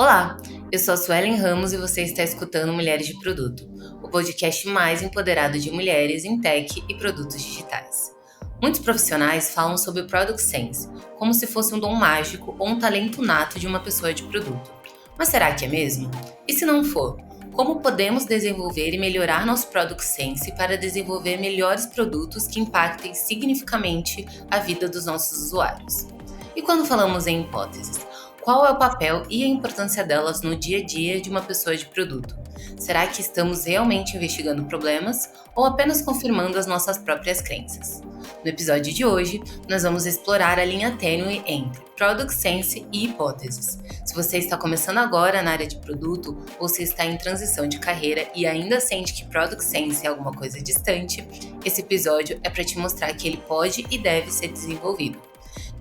Olá, eu sou a Suelen Ramos e você está escutando Mulheres de Produto, o podcast mais empoderado de mulheres em tech e produtos digitais. Muitos profissionais falam sobre o Product Sense, como se fosse um dom mágico ou um talento nato de uma pessoa de produto. Mas será que é mesmo? E se não for, como podemos desenvolver e melhorar nosso Product Sense para desenvolver melhores produtos que impactem significativamente a vida dos nossos usuários? E quando falamos em hipóteses, qual é o papel e a importância delas no dia a dia de uma pessoa de produto? Será que estamos realmente investigando problemas ou apenas confirmando as nossas próprias crenças? No episódio de hoje, nós vamos explorar a linha tênue entre Product Sense e hipóteses. Se você está começando agora na área de produto ou se está em transição de carreira e ainda sente que Product Sense é alguma coisa distante, esse episódio é para te mostrar que ele pode e deve ser desenvolvido.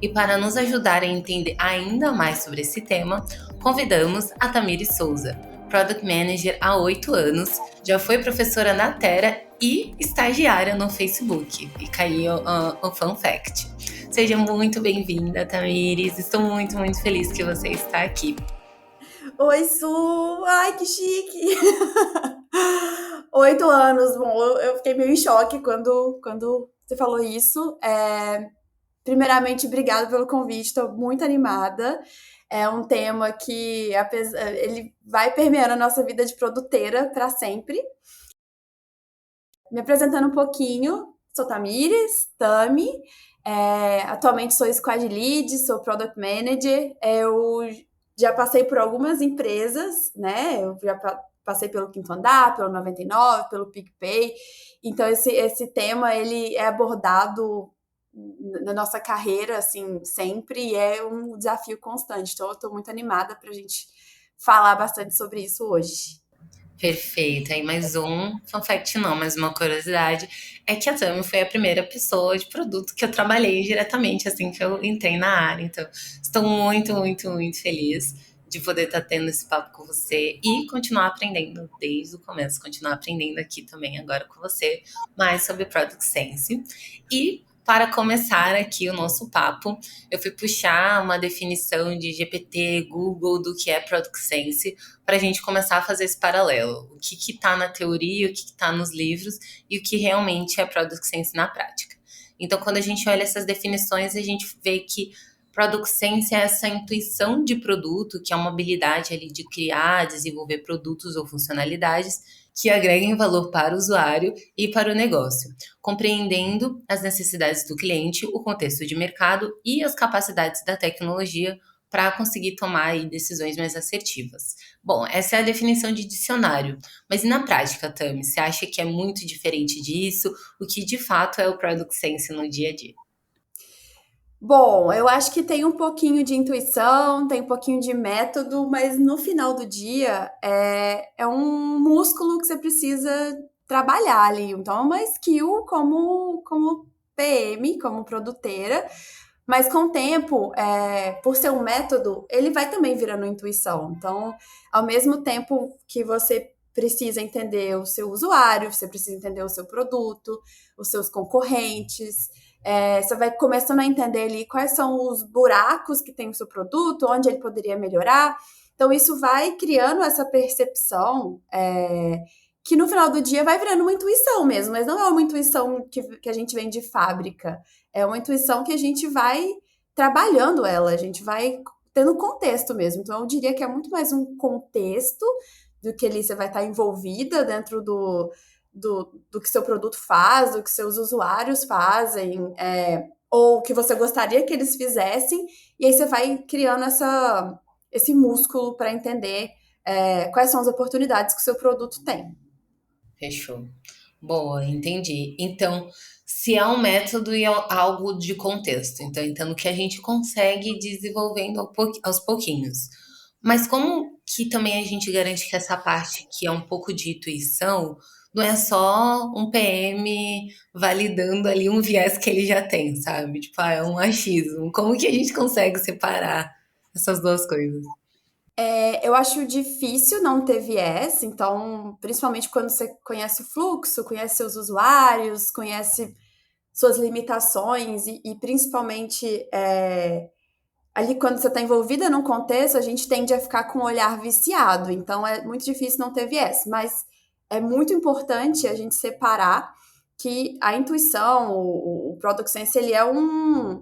E para nos ajudar a entender ainda mais sobre esse tema, convidamos a Tamires Souza, Product Manager há 8 anos, já foi professora na Terra e estagiária no Facebook. Fica aí o fun fact. Seja muito bem-vinda, Tamires. Estou muito feliz que você está aqui. Oi, Su! Ai, que chique! 8 anos, bom, eu fiquei meio em choque quando você falou isso. Primeiramente, obrigada pelo convite, estou muito animada. É um tema que ele vai permeando a nossa vida de produteira para sempre. Me apresentando um pouquinho, sou Tamires, Tami. Atualmente sou Squad Lead, sou Product Manager. Eu já passei por algumas empresas, né? Eu já passei pelo Quinto Andar, pelo 99, pelo PicPay. Então, esse tema, ele é abordado na nossa carreira, assim, sempre, e é um desafio constante. Então, eu estou muito animada para a gente falar bastante sobre isso hoje. Perfeito. Aí mais um fun fact não, mas uma curiosidade é que a Tami foi a primeira pessoa de produto que eu trabalhei diretamente assim que eu entrei na área. Então, estou muito feliz de poder estar tendo esse papo com você e continuar aprendendo desde o começo, continuar aprendendo aqui também agora com você mais sobre Product Sense. E para começar aqui o nosso papo, eu fui puxar uma definição de GPT, Google do que é Product Sense para a gente começar a fazer esse paralelo. O que está na teoria, o que está nos livros e o que realmente é Product Sense na prática. Então, quando a gente olha essas definições, a gente vê que Product Sense é essa intuição de produto, que é uma habilidade ali de criar, desenvolver produtos ou funcionalidades que agreguem valor para o usuário e para o negócio, compreendendo as necessidades do cliente, o contexto de mercado e as capacidades da tecnologia para conseguir tomar aí decisões mais assertivas. Bom, essa é a definição de dicionário. Mas e na prática, Tami, você acha que é muito diferente disso? O que de fato é o Product Sense no dia a dia? Bom, eu acho que tem um pouquinho de intuição, tem um pouquinho de método, mas no final do dia é um músculo que você precisa trabalhar ali. Então, é uma skill como PM, como produteira, mas com o tempo, por ser um método, ele vai também virando intuição. Então, ao mesmo tempo que você precisa entender o seu usuário, você precisa entender o seu produto, os seus concorrentes. Você vai começando a entender ali quais são os buracos que tem o seu produto, onde ele poderia melhorar. Então, isso vai criando essa percepção que no final do dia vai virando uma intuição mesmo, mas não é uma intuição que a gente vem de fábrica. É uma intuição que a gente vai trabalhando ela, a gente vai tendo contexto mesmo. Então, eu diria que é muito mais um contexto do que ali você vai estar envolvida dentro do que seu produto faz, do que seus usuários fazem, ou que você gostaria que eles fizessem, e aí você vai criando esse músculo para entender quais são as oportunidades que o seu produto tem. Fechou. Boa, entendi. Então, se há um método e algo de contexto, então entendo que a gente consegue ir desenvolvendo aos pouquinhos. Mas como que também a gente garante que essa parte que é um pouco de intuição não é só um PM validando ali um viés que ele já tem, sabe? Tipo, é um achismo. Como que a gente consegue separar essas duas coisas? Eu acho difícil não ter viés, então, principalmente quando você conhece o fluxo, conhece seus usuários, conhece suas limitações e principalmente ali quando você está envolvida num contexto, a gente tende a ficar com o olhar viciado, então é muito difícil não ter viés, mas é muito importante a gente separar que a intuição, o Product Sense, ele é um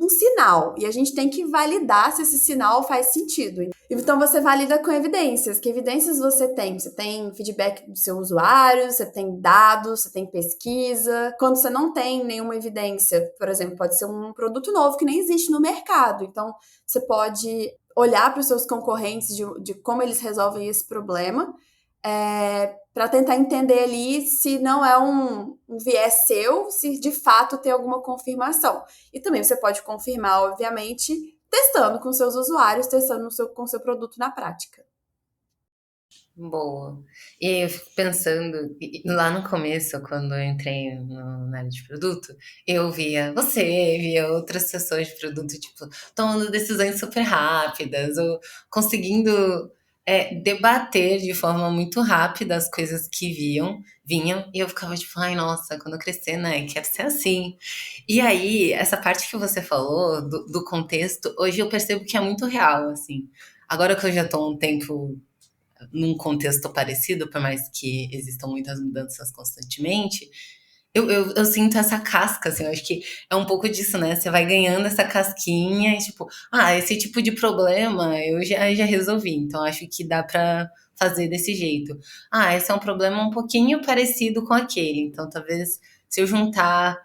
sinal e a gente tem que validar se esse sinal faz sentido. Então você valida com evidências. Que evidências você tem? Você tem feedback do seu usuário, você tem dados, você tem pesquisa. Quando você não tem nenhuma evidência, por exemplo, pode ser um produto novo que nem existe no mercado. Então você pode olhar para os seus concorrentes de como eles resolvem esse problema, para tentar entender ali se não é um viés seu, se de fato tem alguma confirmação. E também você pode confirmar, obviamente, testando com seus usuários, testando com o seu produto na prática. Boa. E aí eu fico pensando, lá no começo, quando eu entrei na área de produto, eu via outras pessoas de produto, tipo, tomando decisões super rápidas, ou conseguindo debater de forma muito rápida as coisas que vinham, e eu ficava tipo, ai, nossa, quando eu crescer, né, quero ser assim. E aí, essa parte que você falou do contexto, hoje eu percebo que é muito real, assim. Agora que eu já tô um tempo num contexto parecido, por mais que existam muitas mudanças constantemente, eu sinto essa casca, assim, eu acho que é um pouco disso, né? Você vai ganhando essa casquinha e, tipo, esse tipo de problema eu já resolvi, então acho que dá pra fazer desse jeito. Esse é um problema um pouquinho parecido com aquele, então talvez se eu juntar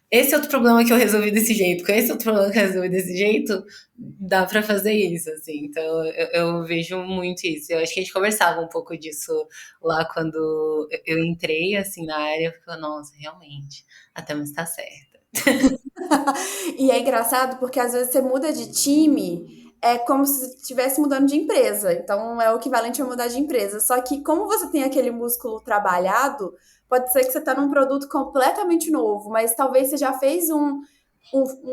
esse outro problema que eu resolvi desse jeito, com esse outro problema que eu resolvi desse jeito, dá pra fazer isso, assim. Então eu vejo muito isso. Eu acho que a gente conversava um pouco disso lá quando eu entrei, assim, na área. Eu ficava, nossa, realmente, a Thelma está certa. E é engraçado porque às vezes você muda de time, é como se estivesse mudando de empresa. Então é o equivalente a mudar de empresa. Só que como você tem aquele músculo trabalhado, pode ser que você está num produto completamente novo, mas talvez você já fez um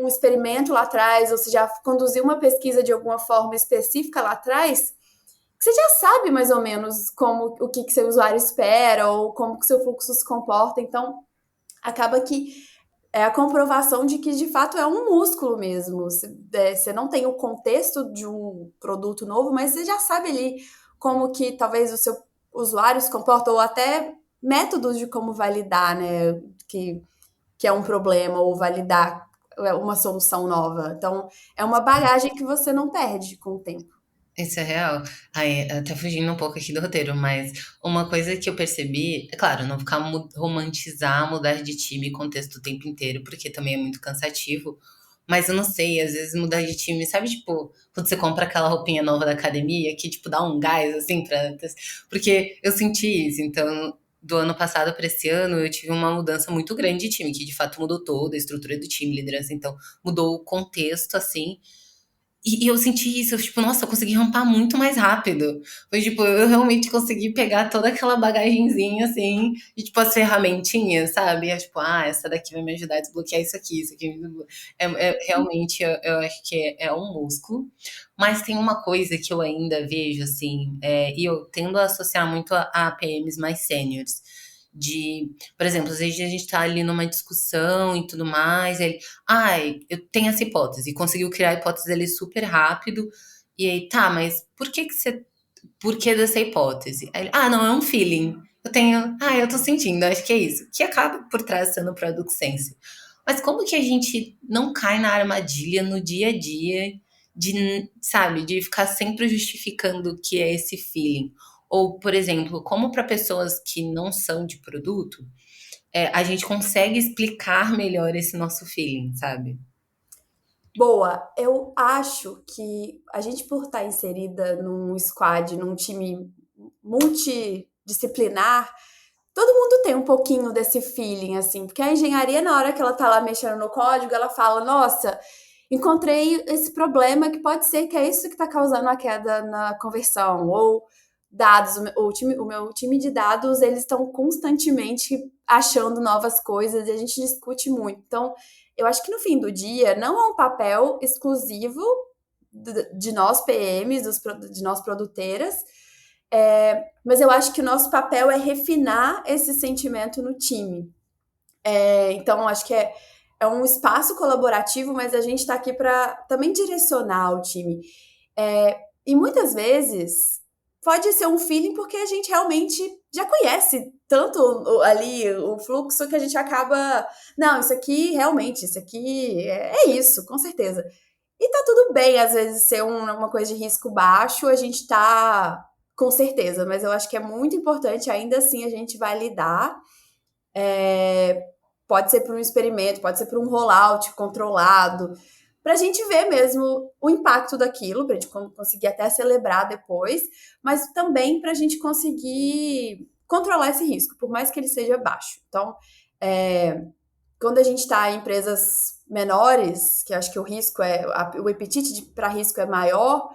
experimento lá atrás, ou você já conduziu uma pesquisa de alguma forma específica lá atrás, que você já sabe mais ou menos como o que seu usuário espera, ou como que seu fluxo se comporta. Então acaba que é a comprovação de que de fato é um músculo mesmo. Você não tem o contexto de um produto novo, mas você já sabe ali como que talvez o seu usuário se comporta, ou até métodos de como validar, né? Que é um problema, ou validar uma solução nova. Então, é uma bagagem que você não perde com o tempo. Isso é real. Ai, até fugindo um pouco aqui do roteiro, mas uma coisa que eu percebi, é claro, não ficar romantizar, mudar de time e contexto o tempo inteiro, porque também é muito cansativo. Mas eu não sei, às vezes mudar de time, sabe, tipo, quando você compra aquela roupinha nova da academia, que, tipo, dá um gás, assim, Porque eu senti isso, então, do ano passado para esse ano, eu tive uma mudança muito grande de time, que de fato mudou toda a estrutura do time, liderança, então, mudou o contexto, assim, e eu senti isso, eu, tipo, nossa, eu consegui rampar muito mais rápido. Foi tipo, eu realmente consegui pegar toda aquela bagagenzinha, assim, e tipo, as ferramentinhas, sabe? É, tipo, essa daqui vai me ajudar a desbloquear isso aqui. Realmente, eu acho que é um músculo. Mas tem uma coisa que eu ainda vejo, assim, e eu tendo a associar muito a PMs mais sêniores. Por exemplo, às vezes a gente tá ali numa discussão e tudo mais, eu tenho essa hipótese, e conseguiu criar a hipótese ali super rápido, e aí, tá, mas por que dessa hipótese? Aí ele, não, é um feeling. Eu tô sentindo, acho que é isso. Que acaba por trás sendo o Product Sense. Mas como que a gente não cai na armadilha no dia a dia sabe, de ficar sempre justificando o que é esse feeling? Ou, por exemplo, como para pessoas que não são de produto, a gente consegue explicar melhor esse nosso feeling, sabe? Boa, eu acho que a gente, por estar inserida num squad, num time multidisciplinar, todo mundo tem um pouquinho desse feeling, assim, porque a engenharia, na hora que ela tá lá mexendo no código, ela fala: nossa, encontrei esse problema que pode ser que é isso que tá causando a queda na conversão, ou dados, o meu time de dados, eles estão constantemente achando novas coisas e a gente discute muito. Então, eu acho que no fim do dia, não é um papel exclusivo de nós PMs, de nós produteiras, mas eu acho que o nosso papel é refinar esse sentimento no time. Então, acho que é um espaço colaborativo, mas a gente está aqui para também direcionar o time. E muitas vezes pode ser um feeling porque a gente realmente já conhece tanto ali o fluxo que a gente acaba. Não, isso aqui realmente, isso aqui é isso, com certeza. E tá tudo bem, às vezes, ser uma coisa de risco baixo, a gente tá com certeza, mas eu acho que é muito importante, ainda assim, a gente vai lidar. Pode ser para um experimento, pode ser para um rollout controlado, para a gente ver mesmo o impacto daquilo, para a gente conseguir até celebrar depois, mas também para a gente conseguir controlar esse risco, por mais que ele seja baixo. Então, quando a gente está em empresas menores, que acho que o risco o apetite para risco é maior,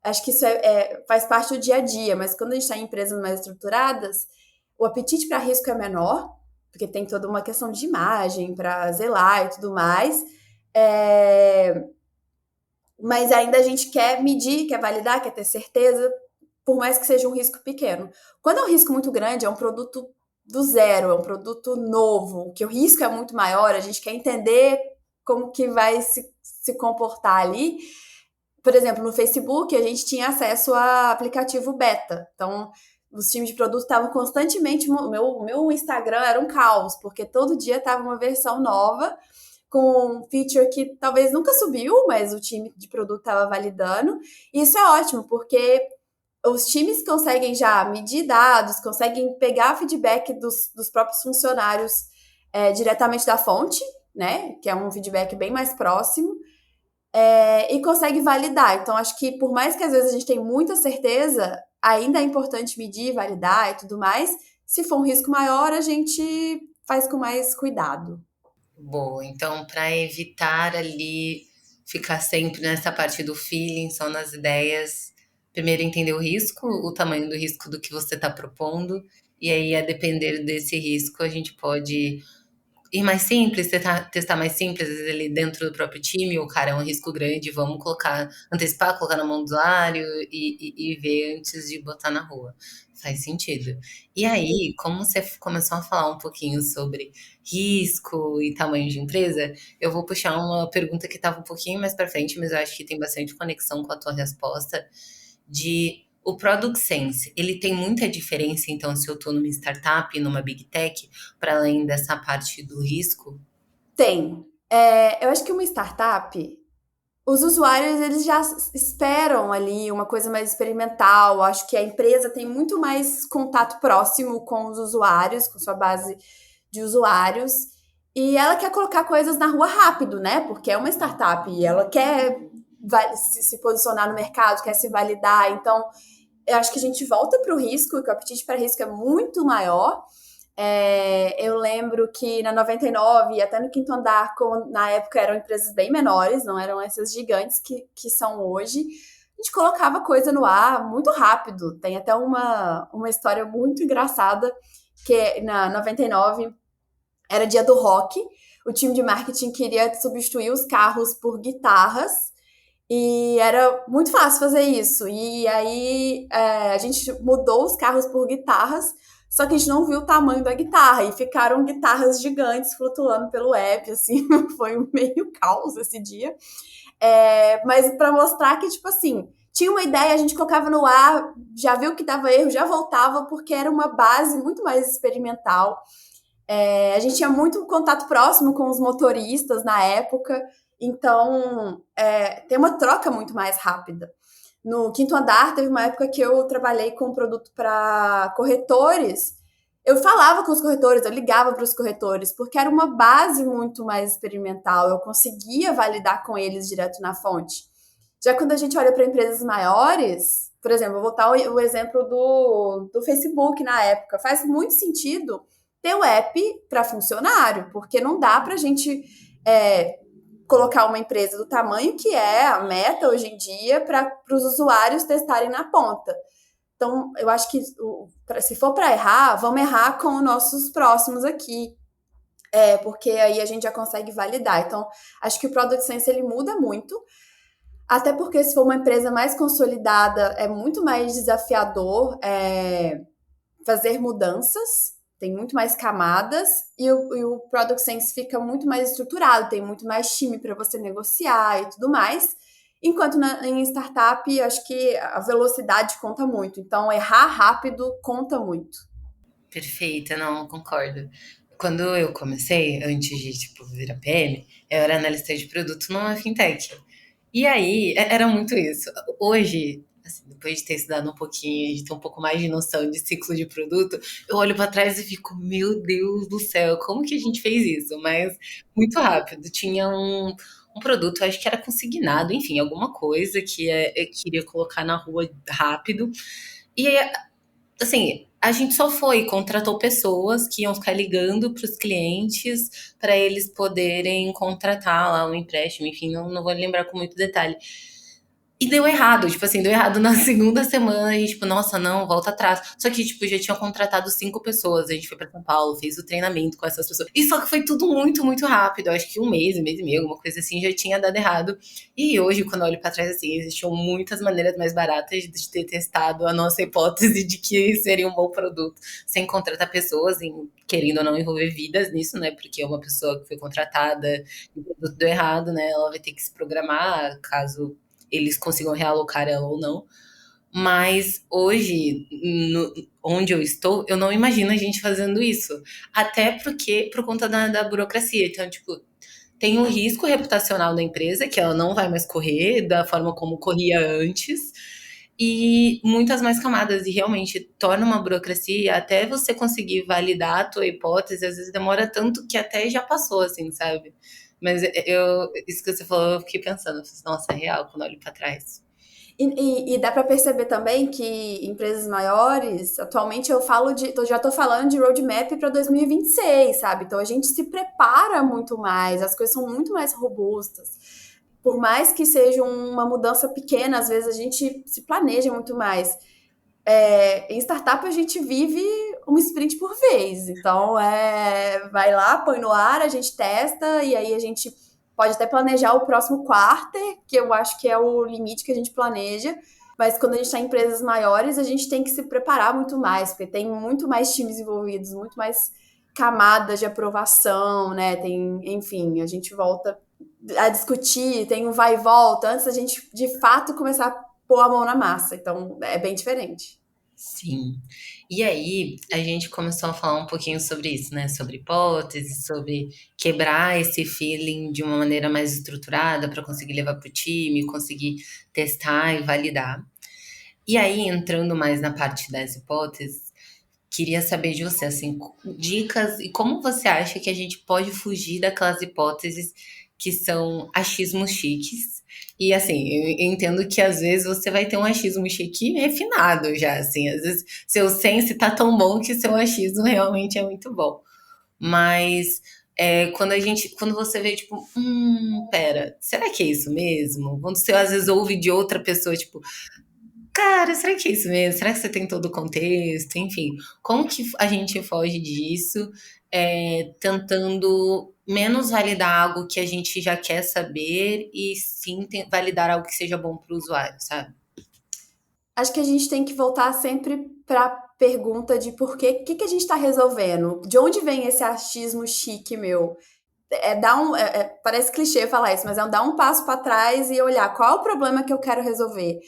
acho que isso faz parte do dia a dia, mas quando a gente está em empresas mais estruturadas, o apetite para risco é menor, porque tem toda uma questão de imagem para zelar e tudo mais. Mas ainda a gente quer medir, quer validar, quer ter certeza, por mais que seja um risco pequeno. Quando é um risco muito grande, é um produto do zero, é um produto novo, que o risco é muito maior, a gente quer entender como que vai se comportar ali. Por exemplo, no Facebook, a gente tinha acesso a aplicativo beta. Então, os times de produto estavam constantemente. Meu Instagram era um caos, porque todo dia estava uma versão nova com um feature que talvez nunca subiu, mas o time de produto estava validando. E isso é ótimo, porque os times conseguem já medir dados, conseguem pegar feedback dos próprios funcionários diretamente da fonte, né? Que é um feedback bem mais próximo. E consegue validar. Então, acho que por mais que às vezes a gente tenha muita certeza, ainda é importante medir, validar e tudo mais. Se for um risco maior, a gente faz com mais cuidado. Boa, então para evitar ali ficar sempre nessa parte do feeling, só nas ideias, primeiro entender o risco, o tamanho do risco do que você está propondo, e aí a depender desse risco a gente pode ir mais simples, testar mais simples, às vezes ali dentro do próprio time, o cara é um risco grande, vamos colocar, antecipar, colocar na mão do usuário e ver antes de botar na rua. Faz sentido. E aí, como você começou a falar um pouquinho sobre risco e tamanho de empresa, eu vou puxar uma pergunta que estava um pouquinho mais para frente, mas eu acho que tem bastante conexão com a tua resposta, de o Product Sense, ele tem muita diferença, então, se eu estou numa startup, numa big tech, para além dessa parte do risco? Tem. Eu acho que uma startup, os usuários eles já esperam ali uma coisa mais experimental. Acho que a empresa tem muito mais contato próximo com os usuários, com sua base de usuários. E ela quer colocar coisas na rua rápido, né? Porque é uma startup e ela quer se posicionar no mercado, quer se validar. Então, eu acho que a gente volta para o risco, que o apetite para risco é muito maior. Eu lembro que na 99 e até no Quinto Andar, na época eram empresas bem menores, não eram essas gigantes que são hoje. A gente colocava coisa no ar muito rápido. Tem até uma história muito engraçada, que na 99 era dia do rock, o time de marketing queria substituir os carros por guitarras, e era muito fácil fazer isso. E aí a gente mudou os carros por guitarras, só que a gente não viu o tamanho da guitarra. E ficaram guitarras gigantes flutuando pelo app, assim. Foi um meio caos esse dia. Mas para mostrar que, tipo assim, tinha uma ideia, a gente colocava no ar, já viu que dava erro, já voltava, porque era uma base muito mais experimental. A gente tinha muito contato próximo com os motoristas na época, então tem uma troca muito mais rápida. No Quinto Andar, teve uma época que eu trabalhei com um produto para corretores. Eu falava com os corretores, eu ligava para os corretores, porque era uma base muito mais experimental. Eu conseguia validar com eles direto na fonte. Já quando a gente olha para empresas maiores, por exemplo, eu vou botar o exemplo do Facebook na época, faz muito sentido ter o app para funcionário, porque não dá para a gente colocar uma empresa do tamanho que é a Meta hoje em dia para os usuários testarem na ponta. Então, eu acho que se for para errar, vamos errar com os nossos próximos aqui, porque aí a gente já consegue validar. Então, acho que o Product Sense ele muda muito, até porque se for uma empresa mais consolidada, é muito mais desafiador fazer mudanças. tem muito mais camadas e o Product Sense fica muito mais estruturado, tem muito mais time para você negociar e tudo mais. Enquanto em startup, acho que a velocidade conta muito. Então, errar rápido conta muito. Perfeita, não, concordo. Quando eu comecei, antes de, tipo, virar PM, eu era analista de produto numa fintech. E aí, era muito isso. Hoje, assim, depois de ter estudado um pouquinho, de ter um pouco mais de noção de ciclo de produto, eu olho para trás e fico, meu Deus do céu, como que a gente fez isso? Mas muito rápido. Tinha um produto, acho que era consignado, enfim, alguma coisa que eu queria colocar na rua rápido. E aí, assim, a gente só foi, contratou pessoas que iam ficar ligando para os clientes para eles poderem contratar lá um empréstimo, enfim, não vou lembrar com muito detalhe. E deu errado, tipo assim, deu errado na segunda semana e, tipo, nossa, não, volta atrás. Só que, tipo, já tinha contratado 5 pessoas, a gente foi pra São Paulo, fez o treinamento com essas pessoas. E só que foi tudo muito, muito rápido. Eu acho que um mês e meio, alguma coisa assim, já tinha dado errado. E hoje, quando eu olho pra trás, assim, existiam muitas maneiras mais baratas de ter testado a nossa hipótese de que seria um bom produto, sem contratar pessoas, querendo ou não envolver vidas nisso, né? Porque uma pessoa que foi contratada e o produto deu errado, né? Ela vai ter que se programar caso eles consigam realocar ela ou não. Mas hoje, onde eu estou, eu não imagino a gente fazendo isso. Até porque, por conta da burocracia. Então, tipo, tem um risco reputacional da empresa, que ela não vai mais correr da forma como corria antes, e muitas mais camadas, e realmente torna uma burocracia, até você conseguir validar a tua hipótese, às vezes demora tanto que até já passou, assim, sabe? Mas isso que você falou, eu fiquei pensando, nossa, é real quando eu olho pra trás. E dá para perceber também que empresas maiores, atualmente já estou falando de roadmap para 2026, sabe? Então a gente se prepara muito mais, as coisas são muito mais robustas. Por mais que seja uma mudança pequena, às vezes a gente se planeja muito mais. Em startup a gente vive uma sprint por vez. Então, vai lá, põe no ar, a gente testa e aí a gente pode até planejar o próximo quarter, que eu acho que é o limite que a gente planeja. Mas quando a gente está em empresas maiores, a gente tem que se preparar muito mais, porque tem muito mais times envolvidos, muito mais camadas de aprovação, né? Enfim, a gente volta a discutir, tem um vai e volta, antes da gente de fato começar a pôr a mão na massa. Então, é bem diferente. Sim. E aí, a gente começou a falar um pouquinho sobre isso, né? Sobre hipóteses, sobre quebrar esse feeling de uma maneira mais estruturada para conseguir levar para o time, conseguir testar e validar. E aí, entrando mais na parte das hipóteses, queria saber de você, assim, dicas e como você acha que a gente pode fugir daquelas hipóteses que são achismos chiques. E assim, eu entendo que às vezes você vai ter um achismo chique refinado já, assim, às vezes seu sense tá tão bom que seu achismo realmente é muito bom. Mas quando você vê, tipo, pera, será que é isso mesmo? Quando você às vezes ouve de outra pessoa, tipo, cara, será que é isso mesmo? Será que você tem todo o contexto? Enfim, como que a gente foge disso, tentando menos validar algo que a gente já quer saber e sim validar algo que seja bom para o usuário, sabe? Acho que a gente tem que voltar sempre para a pergunta de por quê, o que, que a gente está resolvendo? De onde vem esse achismo chique meu? Parece clichê falar isso, mas dar um passo para trás e olhar qual é o problema que eu quero resolver.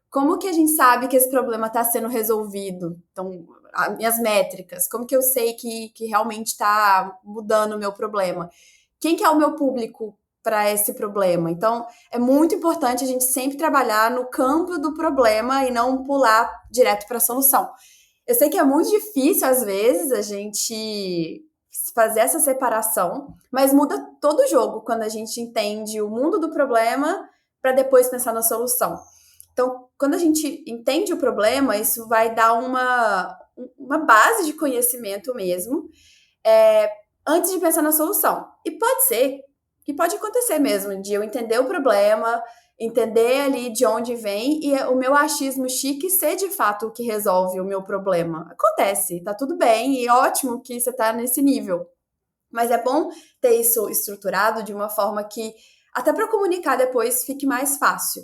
Como que a gente sabe que esse problema está sendo resolvido? Então, as minhas métricas, como que eu sei que realmente está mudando o meu problema? Quem que é o meu público para esse problema? Então, é muito importante a gente sempre trabalhar no campo do problema e não pular direto para a solução. Eu sei que é muito difícil, às vezes, a gente fazer essa separação, mas muda todo o jogo quando a gente entende o mundo do problema para depois pensar na solução. Então, quando a gente entende o problema, isso vai dar uma base de conhecimento mesmo, é, antes de pensar na solução. E pode ser, que pode acontecer mesmo, de eu entender o problema, entender ali de onde vem e o meu achismo chique ser de fato o que resolve o meu problema. Acontece, tá tudo bem e ótimo que você tá nesse nível. Mas é bom ter isso estruturado de uma forma que, até para comunicar depois, fique mais fácil.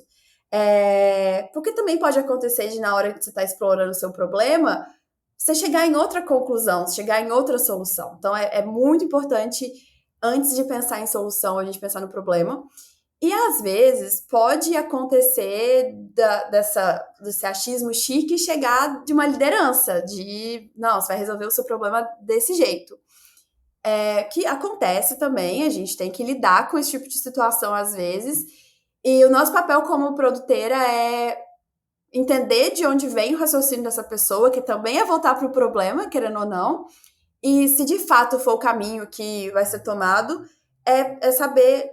Porque também pode acontecer de, na hora que você está explorando o seu problema, você chegar em outra conclusão, chegar em outra solução. Então, é muito importante, antes de pensar em solução, a gente pensar no problema. E, às vezes, pode acontecer desse achismo chique chegar de uma liderança, não, você vai resolver o seu problema desse jeito. Que acontece também, a gente tem que lidar com esse tipo de situação, às vezes. E o nosso papel como produtora é entender de onde vem o raciocínio dessa pessoa, que também é voltar para o problema, querendo ou não, e se de fato for o caminho que vai ser tomado, é saber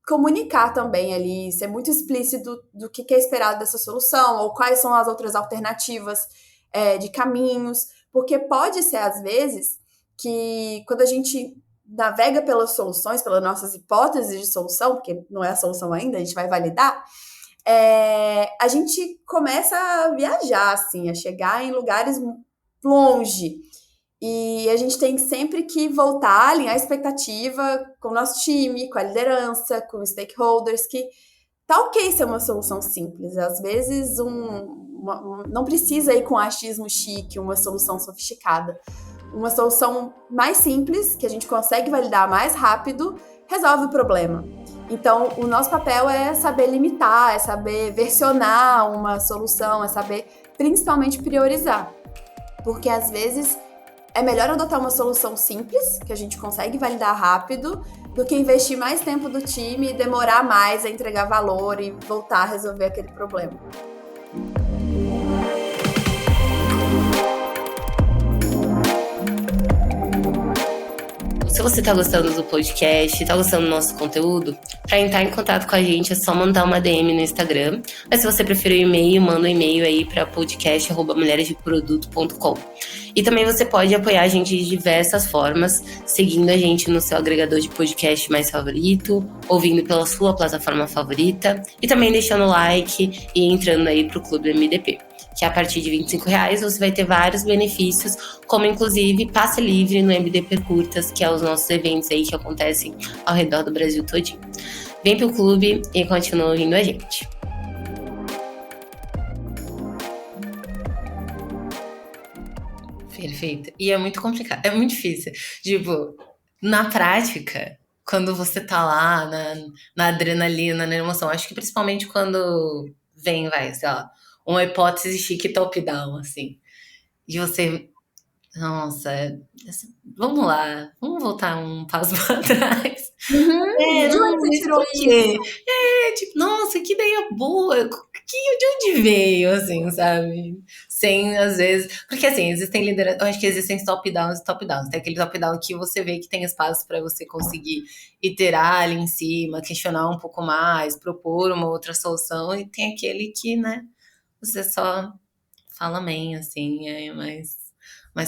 comunicar também ali, ser muito explícito do que é esperado dessa solução, ou quais são as outras alternativas de caminhos, porque pode ser, às vezes, que quando a gente navega pelas soluções, pelas nossas hipóteses de solução, porque não é a solução ainda, a gente vai validar, a gente começa a viajar, assim, a chegar em lugares longe. E a gente tem sempre que voltar a alinhar a expectativa com o nosso time, com a liderança, com os stakeholders, que tá ok ser uma solução simples. Às vezes, não precisa ir com achismo chique, uma solução sofisticada. Uma solução mais simples, que a gente consegue validar mais rápido, resolve o problema. Então, o nosso papel é saber limitar, é saber versionar uma solução, é saber principalmente priorizar. Porque às vezes é melhor adotar uma solução simples, que a gente consegue validar rápido, do que investir mais tempo do time e demorar mais a entregar valor e voltar a resolver aquele problema. Se você tá gostando do podcast, tá gostando do nosso conteúdo, para entrar em contato com a gente é só mandar uma DM no Instagram. Mas se você preferir o e-mail, manda um e-mail aí para podcast@mulheresdeproduto.com. E também você pode apoiar a gente de diversas formas, seguindo a gente no seu agregador de podcast mais favorito, ouvindo pela sua plataforma favorita e também deixando like e entrando aí pro Clube MDP. Que a partir de R$25 você vai ter vários benefícios, como inclusive passe livre no MDP Curtas, que é os nossos eventos aí que acontecem ao redor do Brasil todinho. Vem pro clube e continua ouvindo a gente. Perfeito. E é muito complicado, é muito difícil. Tipo, na prática, quando você tá lá na adrenalina, na emoção, acho que principalmente quando vem, sei lá, uma hipótese chique top-down, assim. E você, nossa, vamos lá, vamos voltar um passo para trás. De onde você tirou isso? Tipo, nossa, que ideia boa, de onde veio, assim, sabe? Sem, às vezes, porque assim, existem lideranças, eu acho que existem top-downs e top-downs, tem aquele top-down que você vê que tem espaço para você conseguir iterar ali em cima, questionar um pouco mais, propor uma outra solução, e tem aquele que, né, você só fala amém, assim, é mais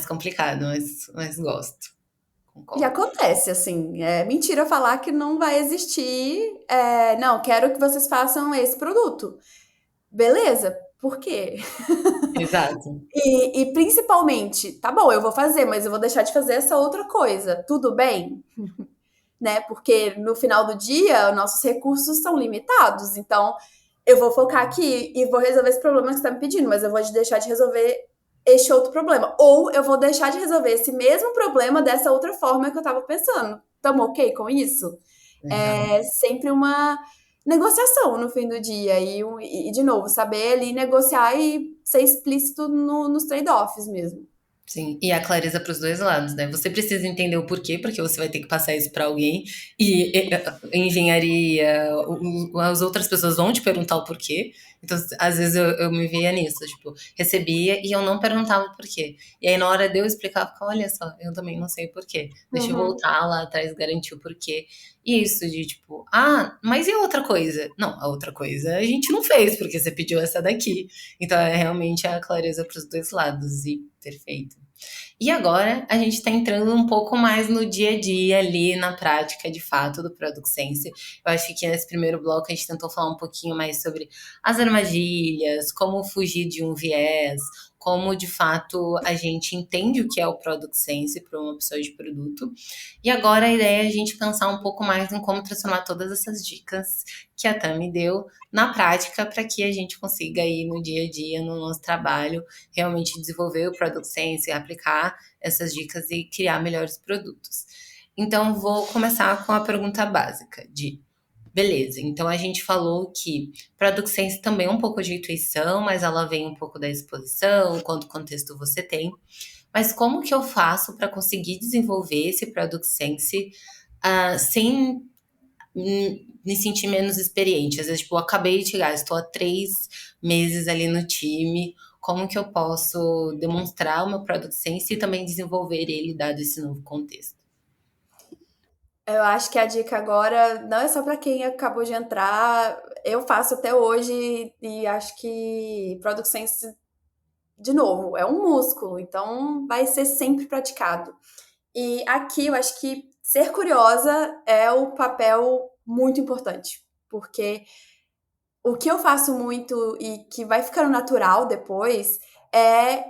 complicado, mas gosto. E Concordo. acontece, assim, é mentira falar que não vai existir, não, quero que vocês façam esse produto. Beleza, por quê? Exato. E principalmente, tá bom, eu vou fazer, mas eu vou deixar de fazer essa outra coisa, tudo bem? Né? Porque no final do dia, nossos recursos são limitados, então eu vou focar aqui e vou resolver esse problema que você está me pedindo, mas eu vou deixar de resolver este outro problema. Ou eu vou deixar de resolver esse mesmo problema dessa outra forma que eu estava pensando. Estamos ok com isso? É sempre uma negociação no fim do dia. E, de novo, saber ali negociar e ser explícito nos trade-offs mesmo. Sim, e a clareza para os dois lados, né? Você precisa entender o porquê, porque você vai ter que passar isso para alguém, e engenharia, as outras pessoas vão te perguntar o porquê. Então, às vezes eu me via nisso, tipo, recebia e eu não perguntava o porquê. E aí, na hora de eu explicar, eu ficava, olha só, eu também não sei o porquê. Deixa eu voltar lá atrás, garantir o porquê. E isso de tipo, mas e a outra coisa? Não, a outra coisa a gente não fez, porque você pediu essa daqui. Então, é realmente a clareza para os dois lados, e perfeito. E agora a gente está entrando um pouco mais no dia a dia ali, na prática de fato do Product Sense. Eu acho que nesse primeiro bloco a gente tentou falar um pouquinho mais sobre as armadilhas, como fugir de um viés, como de fato a gente entende o que é o Product Sense para uma pessoa de produto. E agora a ideia é a gente pensar um pouco mais em como transformar todas essas dicas que a Tami deu na prática para que a gente consiga aí no dia a dia, no nosso trabalho, realmente desenvolver o Product Sense, aplicar essas dicas e criar melhores produtos. Então, vou começar com a pergunta básica de beleza, então a gente falou que Product Sense também é um pouco de intuição, mas ela vem um pouco da exposição, quanto contexto você tem. Mas como que eu faço para conseguir desenvolver esse Product Sense sem me sentir menos experiente? Às vezes, tipo, eu acabei de chegar, estou há 3 meses ali no time. Como que eu posso demonstrar o meu Product Sense e também desenvolver ele, dado esse novo contexto? Eu acho que a dica agora não é só para quem acabou de entrar. Eu faço até hoje e acho que Product Sense, de novo, é um músculo, então vai ser sempre praticado. E aqui eu acho que ser curiosa é o papel muito importante, porque o que eu faço muito e que vai ficando natural depois é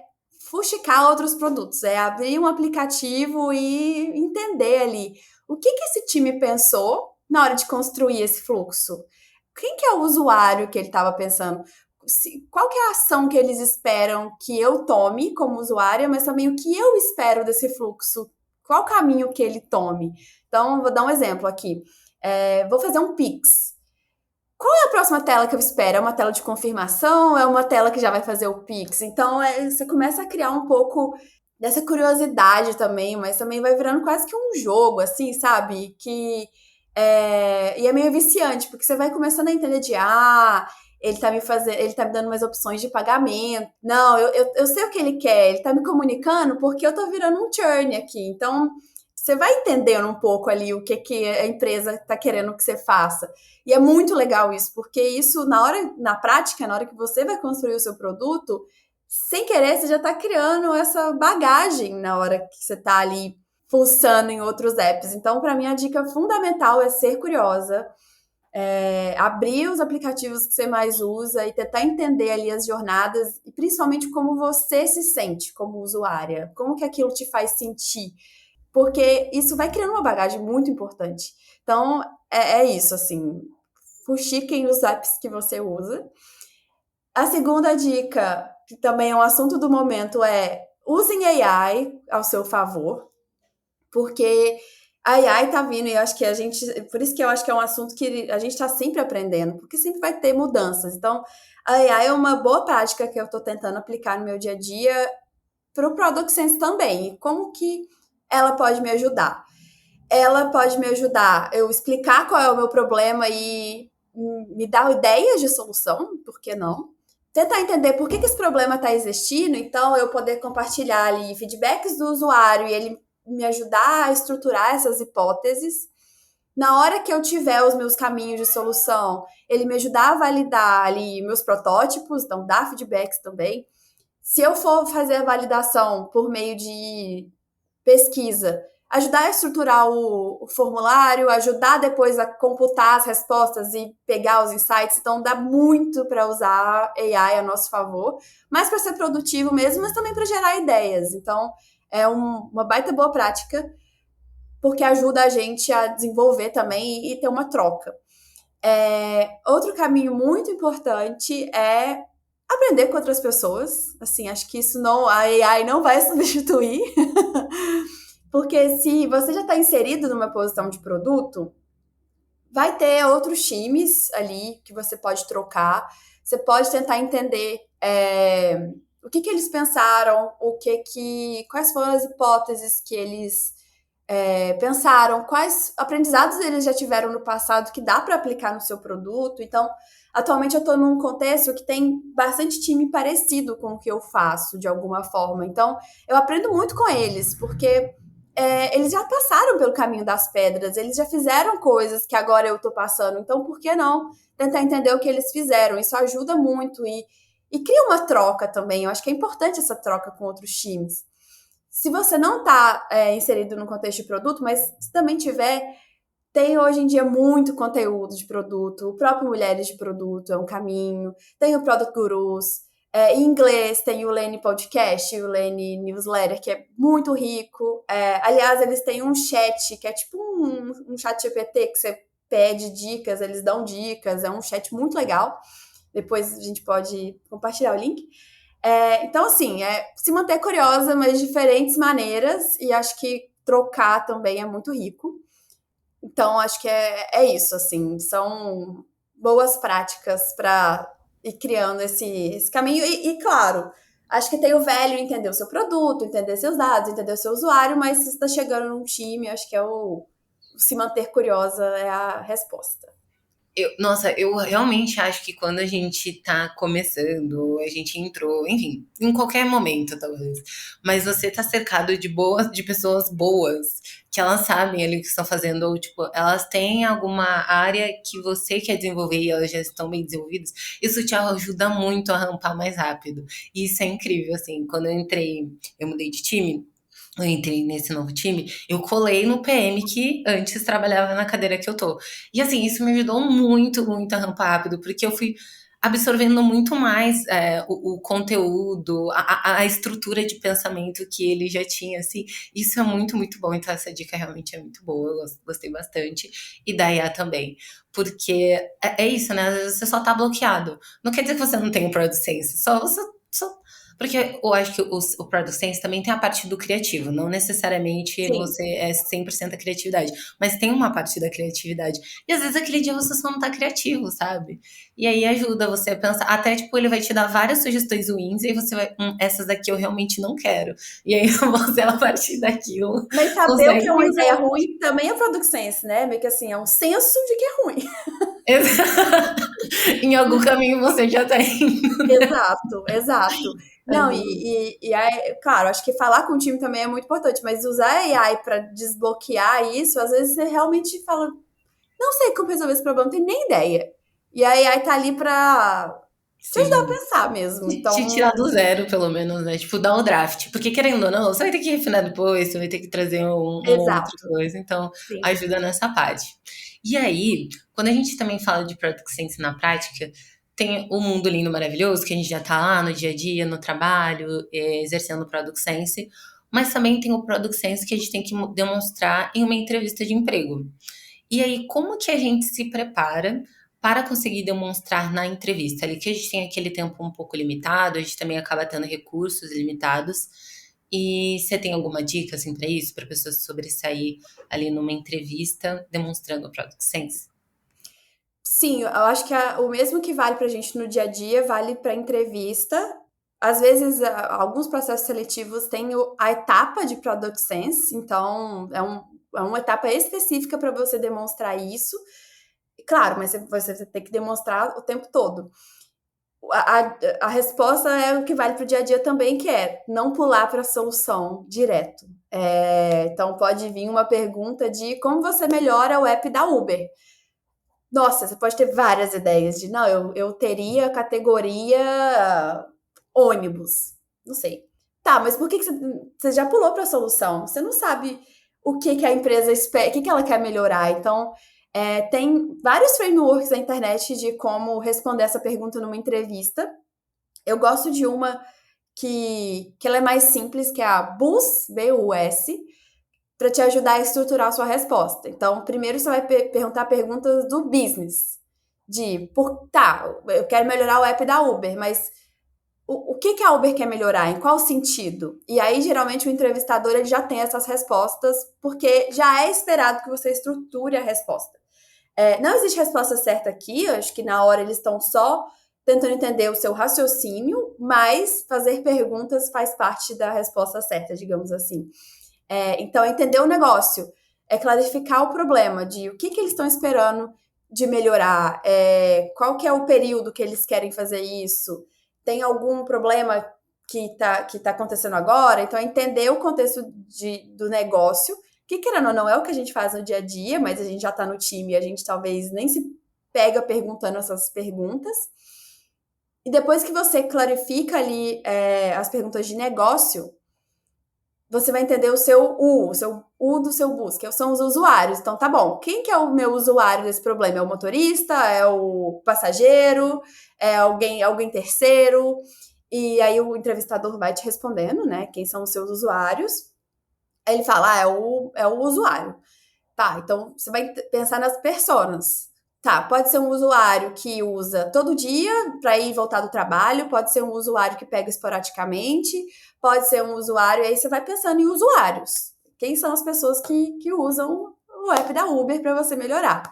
fuxicar outros produtos, é abrir um aplicativo e entender ali o que que esse time pensou na hora de construir esse fluxo. Quem que é o usuário que ele estava pensando? Qual que é a ação que eles esperam que eu tome como usuária, mas também o que eu espero desse fluxo? Qual o caminho que ele tome? Então, vou dar um exemplo aqui. Vou fazer um Pix. Qual é a próxima tela que eu espero? É uma tela de confirmação? É uma tela que já vai fazer o Pix? Então, você começa a criar um pouco dessa curiosidade também, mas também vai virando quase que um jogo, assim, sabe? E é meio viciante, porque você vai começando a entender ele tá me dando mais opções de pagamento. Não, eu sei o que ele quer, ele tá me comunicando porque eu tô virando um churn aqui. Então, você vai entendendo um pouco ali o que, que a empresa está querendo que você faça. E é muito legal isso, porque isso, na prática, na hora que você vai construir o seu produto, sem querer, você já está criando essa bagagem na hora que você está ali pulsando em outros apps. Então, para mim, a dica fundamental é ser curiosa, abrir os aplicativos que você mais usa e tentar entender ali as jornadas e principalmente como você se sente como usuária, como que aquilo te faz sentir, porque isso vai criando uma bagagem muito importante. Então, é isso, assim, fuxiquem os apps que você usa. A segunda dica, que também é um assunto do momento, é usem AI ao seu favor, porque a AI tá vindo e eu acho que por isso que eu acho que é um assunto que a gente está sempre aprendendo, porque sempre vai ter mudanças. Então, a AI é uma boa prática que eu estou tentando aplicar no meu dia a dia para o Product Sense também. E como que ela pode me ajudar? Ela pode me ajudar eu explicar qual é o meu problema e me dar ideias de solução, por que não? Tentar entender por que esse problema está existindo, então eu poder compartilhar ali feedbacks do usuário e ele me ajudar a estruturar essas hipóteses. Na hora que eu tiver os meus caminhos de solução, ele me ajudar a validar ali meus protótipos, então dar feedbacks também. Se eu for fazer a validação por meio de pesquisa, ajudar a estruturar o formulário, ajudar depois a computar as respostas e pegar os insights. Então, dá muito para usar AI a nosso favor, mas para ser produtivo mesmo, mas também para gerar ideias. Então, é uma baita boa prática, porque ajuda a gente a desenvolver também e ter uma troca. Outro caminho muito importante é aprender com outras pessoas. Assim, acho que isso não, a AI não vai substituir. Porque se você já está inserido numa posição de produto, vai ter outros times ali que você pode trocar. Você pode tentar entender o que eles pensaram, quais foram as hipóteses que eles pensaram, quais aprendizados eles já tiveram no passado que dá para aplicar no seu produto. Então, atualmente eu estou num contexto que tem bastante time parecido com o que eu faço, de alguma forma. Então, eu aprendo muito com eles, porque eles já passaram pelo caminho das pedras, eles já fizeram coisas que agora eu estou passando. Então, por que não tentar entender o que eles fizeram? Isso ajuda muito e cria uma troca também. Eu acho que é importante essa troca com outros times. Se você não está inserido no contexto de produto, mas se também tiver, tem hoje em dia muito conteúdo de produto. O próprio Mulheres de Produto é um caminho. Tem o Product Gurus. Em inglês tem o Lene Podcast e o Lene Newsletter, que é muito rico. Aliás, eles têm um chat, que é tipo um chat GPT, que você pede dicas, eles dão dicas. É um chat muito legal. Depois a gente pode compartilhar o link. Então, assim, se manter curiosa, mas de diferentes maneiras. E acho que trocar também é muito rico. Então, acho que é isso, assim. São boas práticas para ir criando esse caminho. Claro, acho que tem o velho entender o seu produto, entender seus dados, entender o seu usuário, mas se está chegando num time, acho que o se manter curiosa é a resposta. Nossa, eu realmente acho que quando a gente tá começando, a gente entrou, enfim, em qualquer momento, talvez. Mas você tá cercado de pessoas boas, que elas sabem ali o que estão fazendo, ou tipo, elas têm alguma área que você quer desenvolver e elas já estão bem desenvolvidas, isso te ajuda muito a rampar mais rápido. E isso é incrível, assim, quando eu mudei de time, eu entrei nesse novo time, eu colei no PM que antes trabalhava na cadeira que eu tô. E assim, isso me ajudou muito, muito a rampar rápido, porque eu fui absorvendo muito mais o conteúdo, a estrutura de pensamento que ele já tinha, assim. Isso é muito, muito bom. Então, essa dica realmente é muito boa, eu gostei bastante. E da IA também. Porque é isso, né? Às vezes você só tá bloqueado. Não quer dizer que você não tem o Product Sense, só porque eu acho que o Product Sense também tem a parte do criativo, não necessariamente Sim. você é 100% a criatividade, mas tem uma parte da criatividade. E às vezes aquele dia você só não tá criativo, sabe? E aí ajuda você a pensar, até tipo, ele vai te dar várias sugestões ruins e aí você vai, essas daqui eu realmente não quero. E aí você, a partir daquilo, Mas saber o que é consegue uma ideia pensar. ruim também é product sense, né? Meio que assim, é um senso de que é ruim. Em algum caminho você já tá indo. Exato, exato. Não, claro, acho que falar com o time também é muito importante, mas usar a AI para desbloquear isso, às vezes você realmente fala, não sei como resolver esse problema, não tenho nem ideia. E a AI tá ali para te ajudar a Sim. pensar mesmo. Te tirar Então, do zero, pelo menos, né? Tipo, dar um draft. Porque querendo ou não, você vai ter que refinar depois, você vai ter que trazer uma outra exato. coisa. Então, Sim. ajuda nessa parte. E aí, quando a gente também fala de Product Sense na prática, tem o mundo lindo, maravilhoso, que a gente já tá lá no dia a dia, no trabalho, exercendo o Product Sense. Mas também tem o Product Sense que a gente tem que demonstrar em uma entrevista de emprego. E aí, como que a gente se prepara para conseguir demonstrar na entrevista? Ali que a gente tem aquele tempo um pouco limitado, a gente também acaba tendo recursos limitados. E você tem alguma dica assim para isso, para a pessoa se sobressair ali numa entrevista demonstrando o Product Sense? Sim, eu acho que o mesmo que vale pra gente no dia a dia, vale pra entrevista. Às vezes, alguns processos seletivos têm a etapa de Product Sense, então é uma etapa específica para você demonstrar isso. Claro, mas você tem que demonstrar o tempo todo. A resposta é o que vale para o dia a dia também, que é não pular para a solução direto. Então, pode vir uma pergunta de como você melhora o app da Uber. Nossa, você pode ter várias ideias de, não, eu teria categoria ônibus. Não sei. Tá, mas por que você já pulou para a solução? Você não sabe o que, que a empresa espera, o que, que ela quer melhorar. Então, tem vários frameworks na internet de como responder essa pergunta numa entrevista. Eu gosto de uma que ela é mais simples, que é a BUS, B-U-S, para te ajudar a estruturar a sua resposta. Então, primeiro você vai perguntar perguntas do business. Eu quero melhorar o app da Uber, mas o que, que a Uber quer melhorar? Em qual sentido? E aí, geralmente, o entrevistador ele já tem essas respostas, porque já é esperado que você estruture a resposta. Não existe resposta certa aqui, eu acho que na hora eles estão só tentando entender o seu raciocínio, mas fazer perguntas faz parte da resposta certa, digamos assim. Então, entender o negócio, clarificar o problema de o que, que eles estão esperando de melhorar, qual que é o período que eles querem fazer isso, tem algum problema que tá acontecendo agora, então entender o contexto do negócio, que querendo ou não é o que a gente faz no dia a dia, mas a gente já está no time e a gente talvez nem se pega perguntando essas perguntas. E depois que você clarifica ali as perguntas de negócio, você vai entender o seu U do seu busca, que são os usuários. Então, tá bom, quem que é o meu usuário desse problema? É o motorista? É o passageiro? É alguém terceiro? E aí o entrevistador vai te respondendo, né? Quem são os seus usuários. Aí ele fala, é o usuário. Tá, então você vai pensar nas personas. Tá, pode ser um usuário que usa todo dia para ir e voltar do trabalho, pode ser um usuário que pega esporadicamente, pode ser um usuário, e aí você vai pensando em usuários. Quem são as pessoas que usam o app da Uber para você melhorar?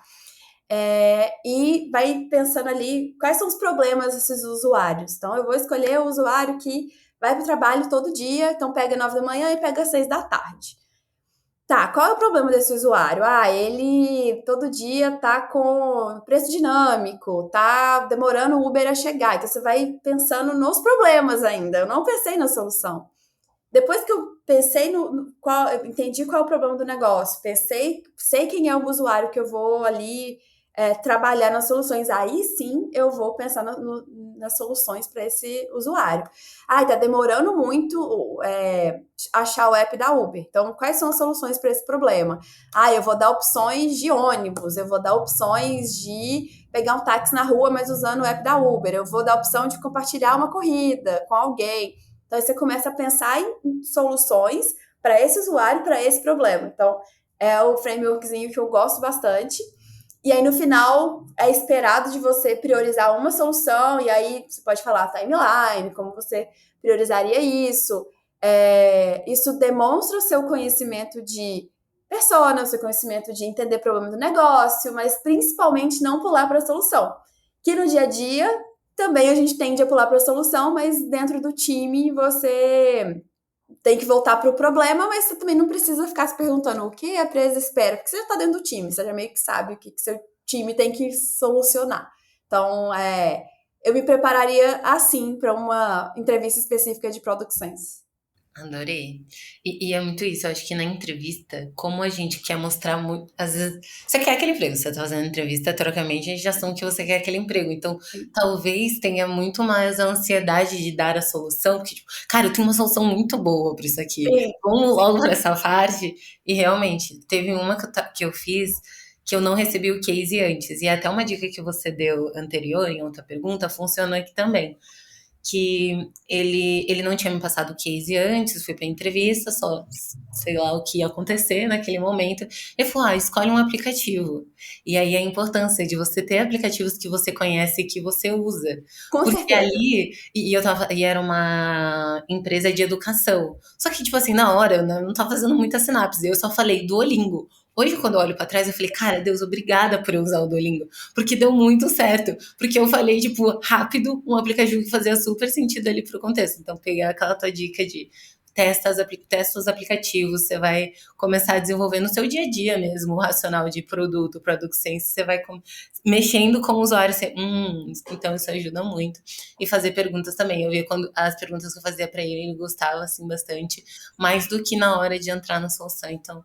E vai pensando ali quais são os problemas desses usuários. Então, eu vou escolher o usuário que vai para o trabalho todo dia, então pega 9 da manhã e pega 6 da tarde. Tá, qual é o problema desse usuário? Ele todo dia tá com preço dinâmico, tá demorando o Uber a chegar. Então você vai pensando nos problemas ainda. Eu não pensei na solução. Depois que eu pensei eu entendi qual é o problema do negócio, sei quem é o usuário que eu vou ali trabalhar nas soluções. Aí sim eu vou pensar nas soluções para esse usuário. Tá demorando muito achar o app da Uber. Então, quais são as soluções para esse problema? Eu vou dar opções de ônibus, eu vou dar opções de pegar um táxi na rua, mas usando o app da Uber. Eu vou dar opção de compartilhar uma corrida com alguém. Então, aí você começa a pensar em soluções para esse usuário, para esse problema. Então, é o frameworkzinho que eu gosto bastante. E aí, no final, é esperado de você priorizar uma solução, e aí você pode falar timeline, como você priorizaria isso. Isso demonstra o seu conhecimento de persona, o seu conhecimento de entender o problema do negócio, mas principalmente não pular para a solução. Que no dia a dia, também a gente tende a pular para a solução, mas dentro do time você tem que voltar para o problema, mas você também não precisa ficar se perguntando o que a empresa espera, porque você já está dentro do time, você já meio que sabe o que seu time tem que solucionar. Então, eu me prepararia assim para uma entrevista específica de Product Sense. Adorei. E é muito isso, eu acho que na entrevista, como a gente quer mostrar muito. Às vezes, você quer aquele emprego, você tá fazendo entrevista, teoricamente, a gente já assume que você quer aquele emprego. Então, talvez tenha muito mais a ansiedade de dar a solução, porque, tipo, cara, eu tenho uma solução muito boa pra isso aqui. Sim. Vamos logo pra essa parte. E realmente, teve uma que eu fiz que eu não recebi o case antes. E até uma dica que você deu anterior, em outra pergunta, funciona aqui também que ele não tinha me passado o case antes, fui pra entrevista, só sei lá o que ia acontecer naquele momento. Ele falou, escolhe um aplicativo. E aí a importância de você ter aplicativos que você conhece e que você usa. Com Porque certeza. ali, e era uma empresa de educação. Só que, tipo assim, na hora, eu não tava fazendo muita sinapse, eu só falei Duolingo. Hoje, quando eu olho pra trás, eu falei, cara, Deus, obrigada por eu usar o Duolingo. Porque deu muito certo. Porque eu falei, tipo, rápido, um aplicativo que fazia super sentido ali pro contexto. Então, pegar aquela tua dica de testa os aplicativos, você vai começar a desenvolver no seu dia a dia mesmo o racional de produto, Product Sense, você vai mexendo com o usuário, você, então isso ajuda muito. E fazer perguntas também. Eu via quando as perguntas que eu fazia pra ele gostava, assim, bastante, mais do que na hora de entrar na solução. Então,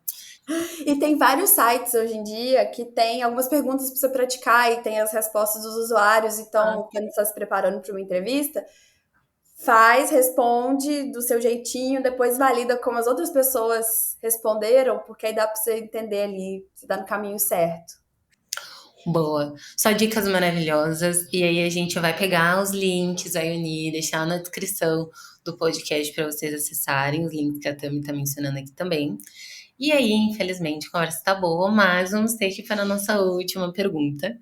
E tem vários sites hoje em dia que tem algumas perguntas para você praticar e tem as respostas dos usuários. Então, quando você está se preparando para uma entrevista, responde do seu jeitinho, depois valida como as outras pessoas responderam, porque aí dá para você entender ali se está no caminho certo. boa. Só dicas maravilhosas. E aí a gente vai pegar os links, vai unir, deixar na descrição do podcast para vocês acessarem os links que a Tami está mencionando aqui também. E aí, infelizmente, a conversa tá boa, mas vamos ter que ir para a nossa última pergunta.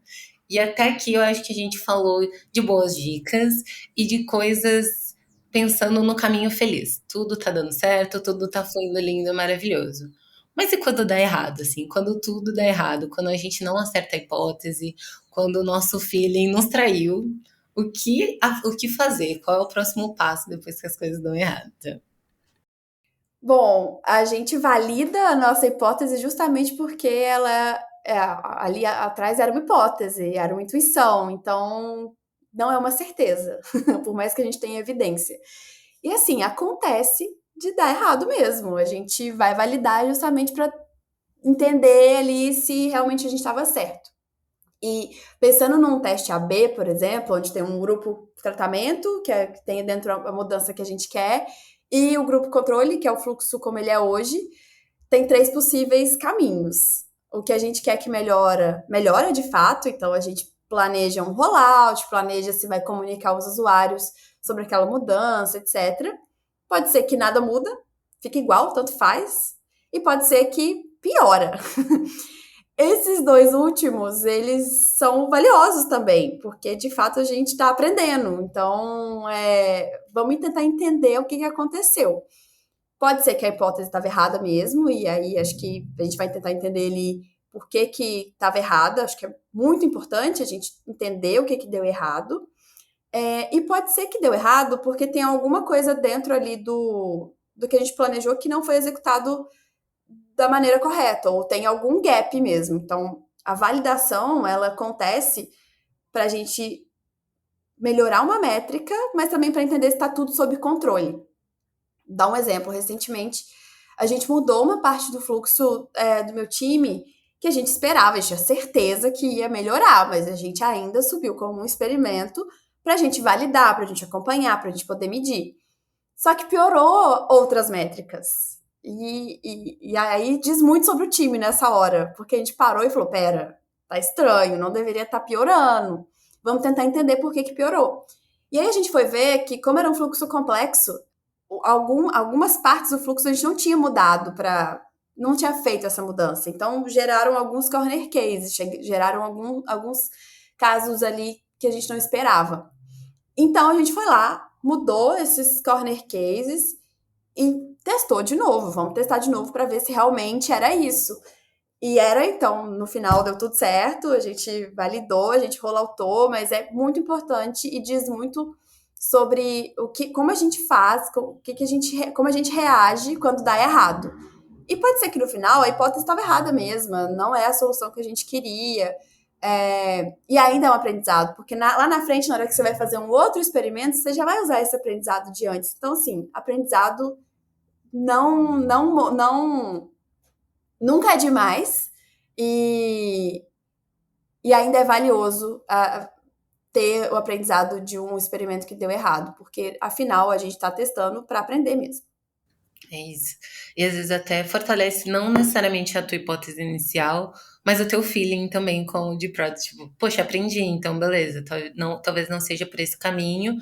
E até aqui eu acho que a gente falou de boas dicas e de coisas pensando no caminho feliz. Tudo tá dando certo, tudo tá fluindo lindo, maravilhoso. Mas e quando dá errado, assim? Quando tudo dá errado, quando a gente não acerta a hipótese, quando o nosso feeling nos traiu, o que fazer? Qual é o próximo passo depois que as coisas dão errado? Bom, a gente valida a nossa hipótese justamente porque ali atrás era uma hipótese, era uma intuição, então não é uma certeza, por mais que a gente tenha evidência. E assim, acontece de dar errado mesmo. A gente vai validar justamente para entender ali se realmente a gente estava certo. E pensando num teste AB, por exemplo, onde tem um grupo tratamento, que tem dentro a mudança que a gente quer, e o grupo controle, que é o fluxo como ele é hoje, tem 3 possíveis caminhos. O que a gente quer que melhora de fato, então a gente planeja um rollout, planeja se vai comunicar aos usuários sobre aquela mudança, etc. Pode ser que nada muda, fica igual, tanto faz, e pode ser que piora. Esses dois últimos, eles são valiosos também, porque de fato a gente está aprendendo. Então, vamos tentar entender o que aconteceu. Pode ser que a hipótese estava errada mesmo, e aí acho que a gente vai tentar entender ali por que estava errada. Acho que é muito importante a gente entender o que deu errado. E pode ser que deu errado porque tem alguma coisa dentro ali do que a gente planejou que não foi executado da maneira correta, ou tem algum gap mesmo. Então, a validação, ela acontece para a gente melhorar uma métrica, mas também para entender se está tudo sob controle. Dar um exemplo, recentemente, a gente mudou uma parte do fluxo do meu time que a gente esperava, a gente tinha certeza que ia melhorar, mas a gente ainda subiu como um experimento para a gente validar, para a gente acompanhar, para a gente poder medir. Só que piorou outras métricas. E aí diz muito sobre o time nessa hora, porque a gente parou e falou: pera, tá estranho, não deveria estar piorando. Vamos tentar entender por que piorou. E aí a gente foi ver que, como era um fluxo complexo, algumas partes do fluxo a gente não tinha mudado não tinha feito essa mudança. Então, geraram alguns corner cases, geraram alguns casos ali que a gente não esperava. Então, a gente foi lá, mudou esses corner cases e testou de novo. Vamos testar de novo para ver se realmente era isso. E era, então, no final deu tudo certo, a gente validou, a gente rolloutou, mas é muito importante e diz muito sobre como a gente faz, como a gente reage quando dá errado. E pode ser que no final a hipótese estava errada mesmo, não é a solução que a gente queria. E ainda é um aprendizado, porque lá na frente, na hora que você vai fazer um outro experimento, você já vai usar esse aprendizado de antes. Então, assim, aprendizado nunca é demais e ainda é valioso ter o aprendizado de um experimento que deu errado, porque afinal a gente está testando para aprender mesmo. É isso. E às vezes até fortalece não necessariamente a tua hipótese inicial, mas o teu feeling também com o de product. Tipo, poxa, aprendi, então beleza. Talvez não seja por esse caminho.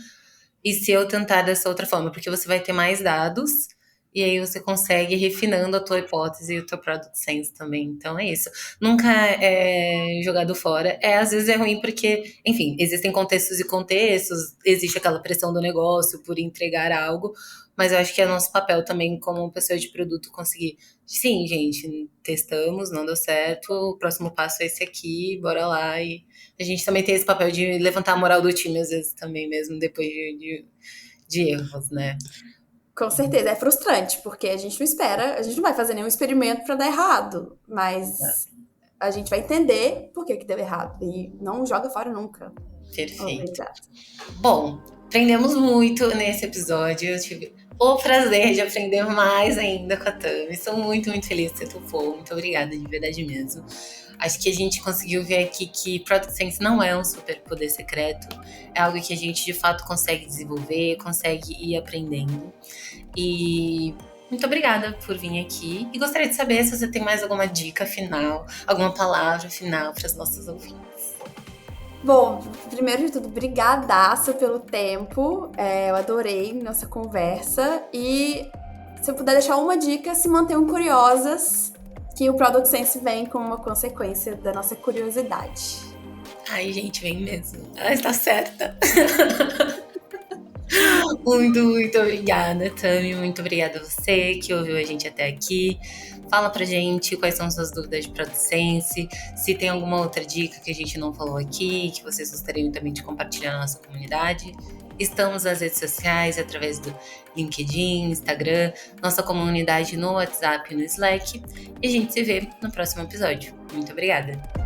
E se eu tentar dessa outra forma? Porque você vai ter mais dados e aí você consegue ir refinando a tua hipótese e o teu product sense também. Então é isso. Nunca é jogado fora. Às vezes é ruim porque, enfim, existem contextos e contextos, existe aquela pressão do negócio por entregar algo, mas eu acho que é nosso papel também como pessoa de produto conseguir. Sim, gente, testamos, não deu certo, o próximo passo é esse aqui, bora lá. E a gente também tem esse papel de levantar a moral do time, às vezes, também mesmo, depois de erros, né? Com certeza, é frustrante, porque a gente não espera, a gente não vai fazer nenhum experimento para dar errado, mas a gente vai entender por que deu errado e não joga fora nunca. Perfeito. Bom, aprendemos muito nesse episódio. Eu tive o prazer de aprender mais ainda com a Tami. Estou muito, muito feliz que você topou. Muito obrigada, de verdade mesmo. Acho que a gente conseguiu ver aqui que Product Sense não é um super poder secreto. É algo que a gente, de fato, consegue desenvolver, consegue ir aprendendo. E muito obrigada por vir aqui. E gostaria de saber se você tem mais alguma dica final, alguma palavra final para os nossos ouvintes. Bom, primeiro de tudo, brigadaço pelo tempo. Eu adorei nossa conversa. E se eu puder deixar uma dica, se mantenham curiosas, que o Product Sense vem como uma consequência da nossa curiosidade. Ai, gente, vem mesmo. Ela está certa. Muito, muito obrigada, Tami. Muito obrigada a você que ouviu a gente até aqui. Fala pra gente quais são suas dúvidas de Product Sense, se tem alguma outra dica que a gente não falou aqui, que vocês gostariam também de compartilhar na nossa comunidade. Estamos nas redes sociais, através do LinkedIn, Instagram, nossa comunidade no WhatsApp e no Slack. E a gente se vê no próximo episódio. Muito obrigada!